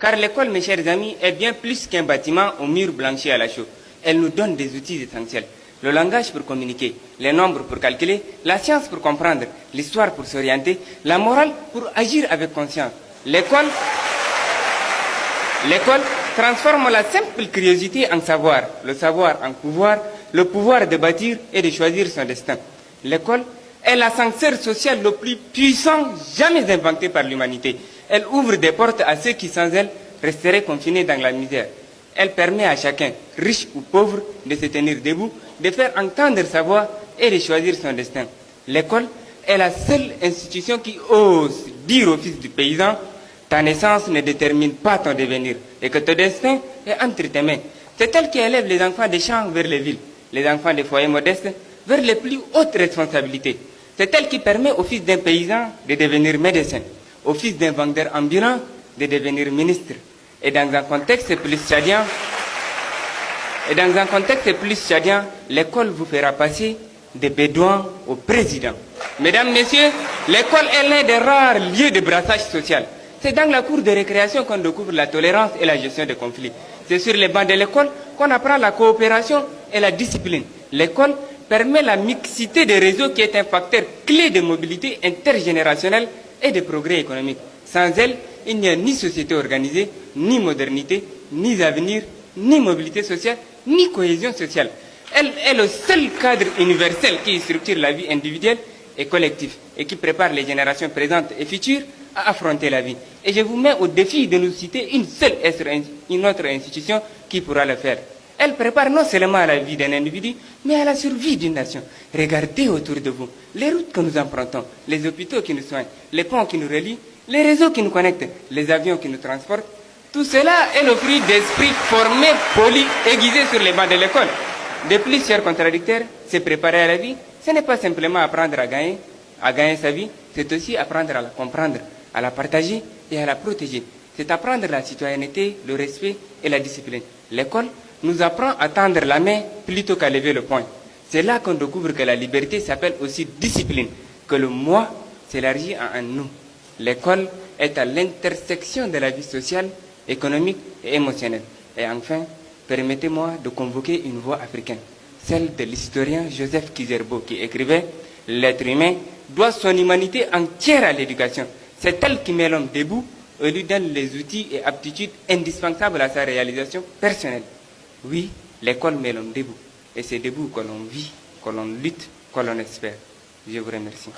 Car l'école, mes chers amis, est bien plus qu'un bâtiment aux murs blanchis à la chaux. Elle nous donne des outils essentiels. Le langage pour communiquer, les nombres pour calculer, la science pour comprendre, l'histoire pour s'orienter, la morale pour agir avec conscience. L'école transforme la simple curiosité en savoir, le savoir en pouvoir, le pouvoir de bâtir et de choisir son destin. L'école est l'ascenseur social le plus puissant jamais inventé par l'humanité. Elle ouvre des portes à ceux qui, sans elle, resteraient confinés dans la misère. Elle permet à chacun, riche ou pauvre, de se tenir debout, de faire entendre sa voix et de choisir son destin. L'école est la seule institution qui ose dire au fils du paysan: ta naissance ne détermine pas ton devenir et que ton destin est entre tes mains. C'est elle qui élève les enfants des champs vers les villes, les enfants des foyers modestes vers les plus hautes responsabilités. C'est elle qui permet au fils d'un paysan de devenir médecin, au fils d'un vendeur ambulant de devenir ministre. Et dans un contexte plus chadien, l'école vous fera passer des bédouins au président. Mesdames, messieurs, l'école est l'un des rares lieux de brassage social. C'est dans la cour de récréation qu'on découvre la tolérance et la gestion des conflits. C'est sur les bancs de l'école qu'on apprend la coopération et la discipline. L'école permet la mixité des réseaux qui est un facteur clé de mobilité intergénérationnelle et de progrès économique. Sans elle, il n'y a ni société organisée, ni modernité, ni avenir, ni mobilité sociale, ni cohésion sociale. Elle est le seul cadre universel qui structure la vie individuelle et collective et qui prépare les générations présentes et futures à affronter la vie. Et je vous mets au défi de nous citer une autre institution qui pourra le faire. Elle prépare non seulement à la vie d'un individu, mais à la survie d'une nation. Regardez autour de vous les routes que nous empruntons, les hôpitaux qui nous soignent, les ponts qui nous relient, les réseaux qui nous connectent, les avions qui nous transportent. Tout cela est le fruit d'esprits formés, polis, aiguisés sur les bancs de l'école. De plus, chers contradicteurs, se préparer à la vie, ce n'est pas simplement apprendre à gagner sa vie, c'est aussi apprendre à la comprendre, à la partager et à la protéger. C'est apprendre la citoyenneté, le respect et la discipline. L'école nous apprend à tendre la main plutôt qu'à lever le poing. C'est là qu'on découvre que la liberté s'appelle aussi discipline, que le moi s'élargit à un nous. L'école est à l'intersection de la vie sociale, économique et émotionnelle. Et enfin, permettez-moi de convoquer une voix africaine, celle de l'historien Joseph Kizerbo, qui écrivait « L'être humain doit son humanité entière à l'éducation. C'est elle qui met l'homme debout et lui donne les outils et aptitudes indispensables à sa réalisation personnelle. » Oui, l'école met l'homme debout. Et c'est debout que l'on vit, que l'on lutte, que l'on espère. Je vous remercie.